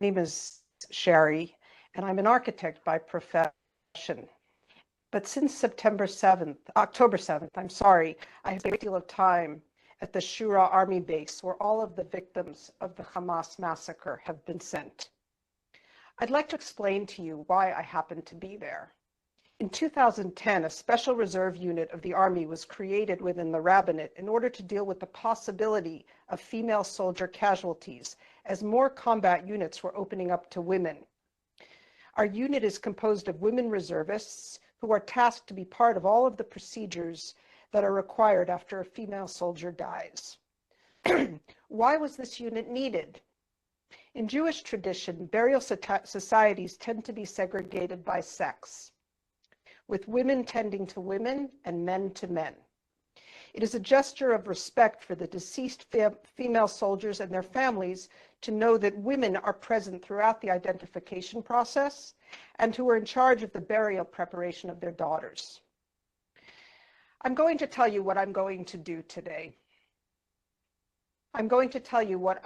name is Sheri, and I'm an architect by profession. But since October 7th, I have spent a great deal of time at the Shura Army Base, where all of the victims of the Hamas massacre have been sent. I'd like to explain to you why I happened to be there. In 2010, a special reserve unit of the Army was created within the rabbinate in order to deal with the possibility of female soldier casualties, as more combat units were opening up to women. Our unit is composed of women reservists who are tasked to be part of all of the procedures that are required after a female soldier dies. Why was this unit needed? In Jewish tradition, burial societies tend to be segregated by sex, with women tending to women and men to men. It is a gesture of respect for the deceased female soldiers and their families to know that women are present throughout the identification process and who are in charge of the burial preparation of their daughters. I'm going to tell you what I'm going to do today. I'm going to tell you what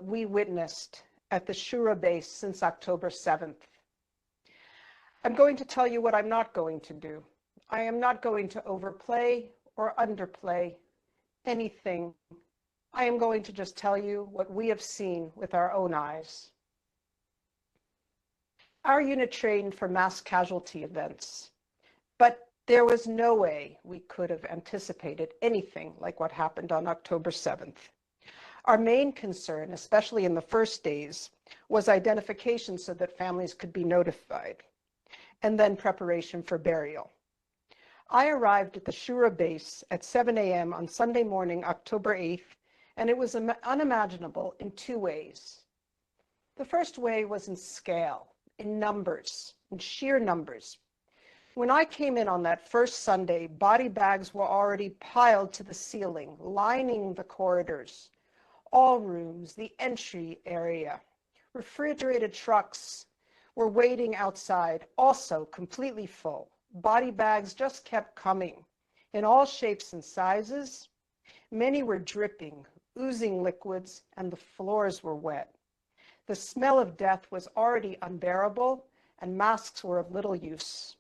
we witnessed at the Shura base since October 7th. I'm going to tell you what I'm not going to do. I am not going to overplay or underplay anything. I am going to just tell you what we have seen with our own eyes. Our unit trained for mass casualty events, but there was no way we could have anticipated anything like what happened on October 7th. Our main concern, especially in the first days, was identification so that families could be notified, and then preparation for burial. I arrived at the Shura base at 7 a.m. on Sunday morning, October 8th, and it was unimaginable in two ways. The first way was in scale, in numbers, in sheer numbers. When I came in on that first Sunday, body bags were already piled to the ceiling, lining the corridors, all rooms, the entry area. Refrigerated trucks were waiting outside, also completely full. Body bags just kept coming in all shapes and sizes. Many were dripping, oozing liquids, and the floors were wet. The smell of death was already unbearable, and masks were of little use.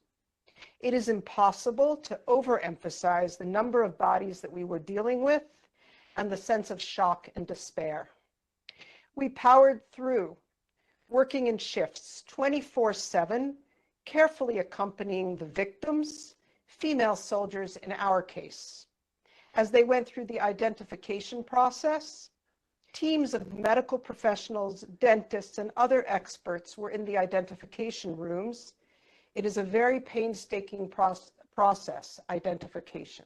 It is impossible to overemphasize the number of bodies that we were dealing with and the sense of shock and despair. We powered through, working in shifts 24/7, carefully accompanying the victims, female soldiers in our case. As they went through the identification process, teams of medical professionals, dentists, and other experts were in the identification rooms. It is a very painstaking process, identification.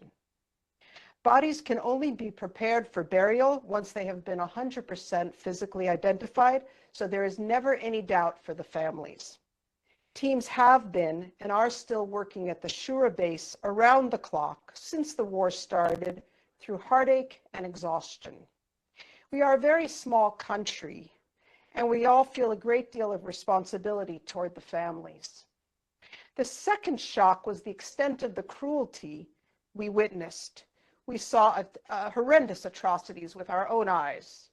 Bodies can only be prepared for burial once they have been 100% physically identified, so there is never any doubt for the families. Teams have been and are still working at the Shura base around the clock since the war started through heartache and exhaustion. We are a very small country, and we all feel a great deal of responsibility toward the families. The second shock was the extent of the cruelty we witnessed. We saw horrendous atrocities with our own eyes.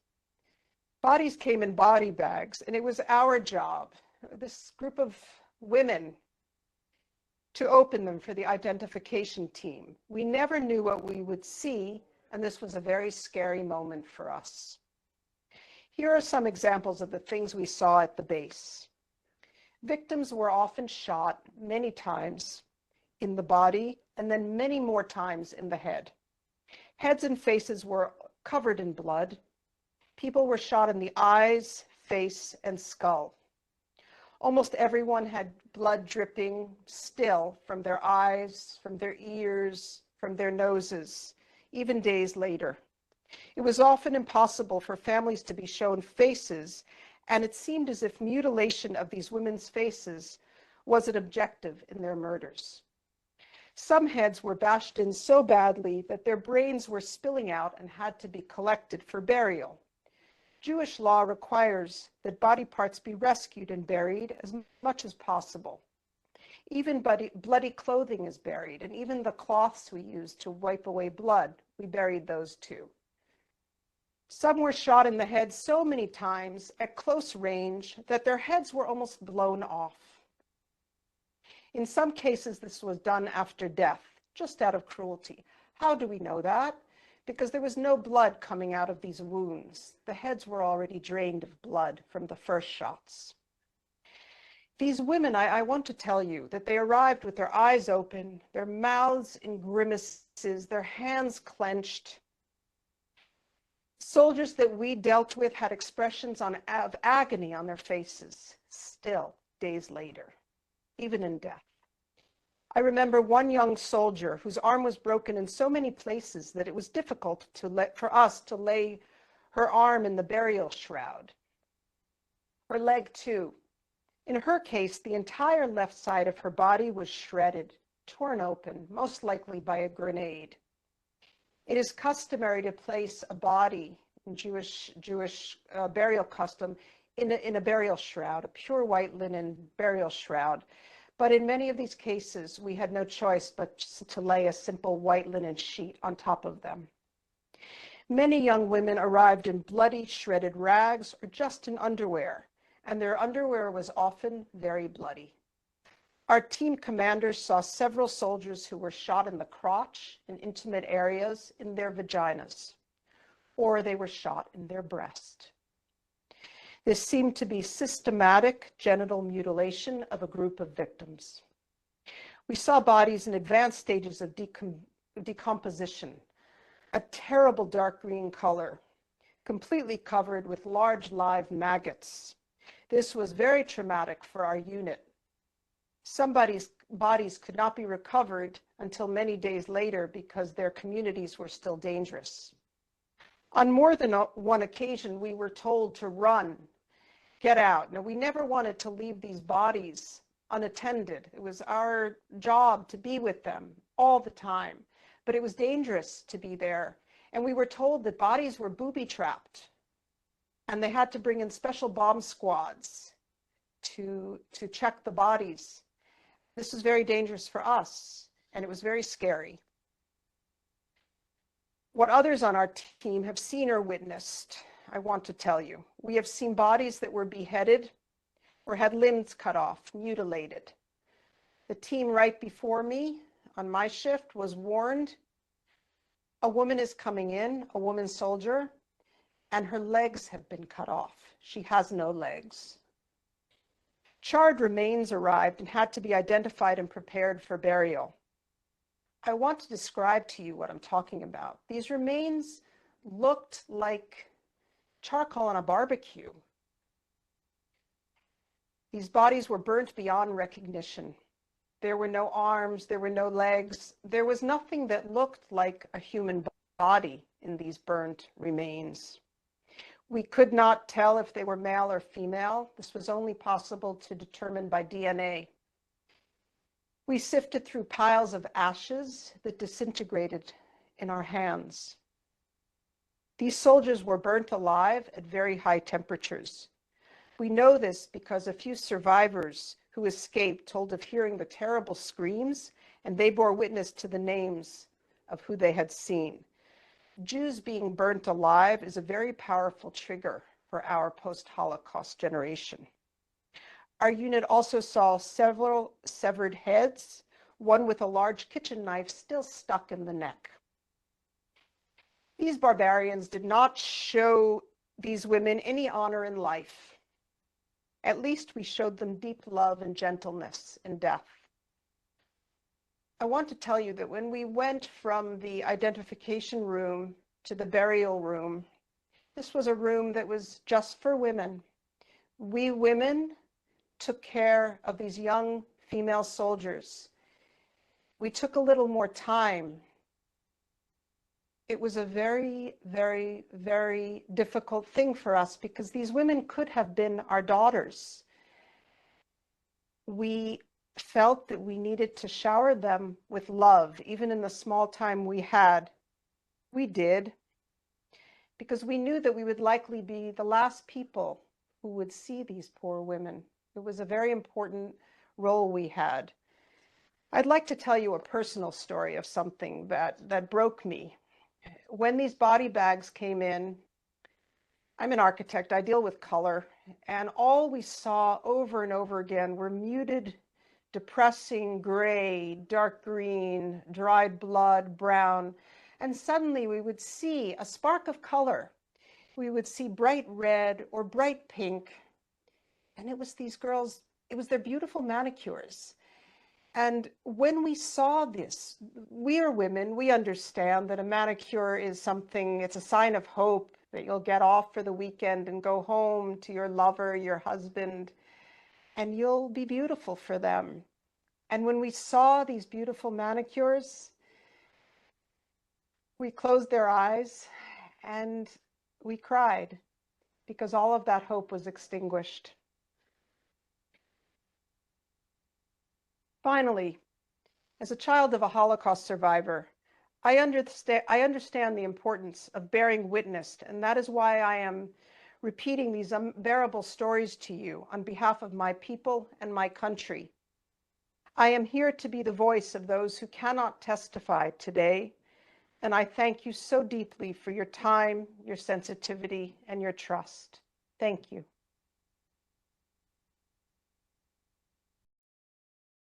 Bodies came in body bags, and it was our job, this group of women, to open them for the identification team. We never knew what we would see, and this was a very scary moment for us. Here are some examples of the things we saw at the base. Victims were often shot many times in the body and then many more times in the head. Heads and faces were covered in blood. People were shot in the eyes, face, and skull. Almost everyone had blood dripping still from their eyes, from their ears, from their noses, even days later. It was often impossible for families to be shown faces, and it seemed as if mutilation of these women's faces was an objective in their murders. Some heads were bashed in so badly that their brains were spilling out and had to be collected for burial. Jewish law requires that body parts be rescued and buried as much as possible. Even bloody clothing is buried, and even the cloths we use to wipe away blood, we buried those too. Some were shot in the head so many times at close range that their heads were almost blown off. In some cases, this was done after death, just out of cruelty. How do we know that? Because there was no blood coming out of these wounds. The heads were already drained of blood from the first shots. These women, I want to tell you that they arrived with their eyes open, their mouths in grimaces, their hands clenched. Soldiers that we dealt with had expressions of agony on their faces, still days later, even in death. I remember one young soldier whose arm was broken in so many places that it was difficult for us to lay her arm in the burial shroud. Her leg too. In her case, the entire left side of her body was shredded, torn open, most likely by a grenade. It is customary to place a body in Jewish burial custom in a burial shroud, a pure white linen burial shroud. But in many of these cases, we had no choice but to lay a simple white linen sheet on top of them. Many young women arrived in bloody, shredded rags or just in underwear, and their underwear was often very bloody. Our team commanders saw several soldiers who were shot in the crotch, in intimate areas, in their vaginas, or they were shot in their breast. This seemed to be systematic genital mutilation of a group of victims. We saw bodies in advanced stages of decomposition, a terrible dark green color, completely covered with large live maggots. This was very traumatic for our unit. Some bodies could not be recovered until many days later because their communities were still dangerous. On more than one occasion, we were told to run, get out. Now, we never wanted to leave these bodies unattended. It was our job to be with them all the time, but it was dangerous to be there. And we were told that bodies were booby-trapped, and they had to bring in special bomb squads to check the bodies. This was very dangerous for us, and it was very scary. What others on our team have seen or witnessed, I want to tell you. We have seen bodies that were beheaded or had limbs cut off, mutilated. The team right before me on my shift was warned, a woman is coming in, a woman soldier, and her legs have been cut off. She has no legs. Charred remains arrived and had to be identified and prepared for burial. I want to describe to you what I'm talking about. These remains looked like charcoal on a barbecue. These bodies were burnt beyond recognition. There were no arms, there were no legs. There was nothing that looked like a human body in these burnt remains. We could not tell if they were male or female. This was only possible to determine by DNA. We sifted through piles of ashes that disintegrated in our hands. These soldiers were burnt alive at very high temperatures. We know this because a few survivors who escaped told of hearing the terrible screams, and they bore witness to the names of who they had seen. Jews being burnt alive is a very powerful trigger for our post-Holocaust generation. Our unit also saw several severed heads, one with a large kitchen knife still stuck in the neck. These barbarians did not show these women any honor in life. At least we showed them deep love and gentleness in death. I want to tell you that when we went from the identification room to the burial room, this was a room that was just for women. We women took care of these young female soldiers. We took a little more time. It was a very, very, very difficult thing for us because these women could have been our daughters. We felt that we needed to shower them with love, even in the small time we had. We did, because we knew that we would likely be the last people who would see these poor women. It was a very important role we had. I'd like to tell you a personal story of something that broke me. When these body bags came in, I'm an architect. I deal with color, and all we saw over and over again were muted, depressing gray, dark green, dried blood, brown, and suddenly we would see a spark of color. We would see bright red or bright pink, and it was these girls, it was their beautiful manicures. And when we saw this, we are women, we understand that a manicure is something, it's a sign of hope that you'll get off for the weekend and go home to your lover, your husband, and you'll be beautiful for them. And when we saw these beautiful manicures, we closed their eyes and we cried because all of that hope was extinguished. Finally, as a child of a Holocaust survivor, I understand the importance of bearing witness, and that is why I am repeating these unbearable stories to you on behalf of my people and my country. I am here to be the voice of those who cannot testify today, and I thank you so deeply for your time, your sensitivity, and your trust. Thank you.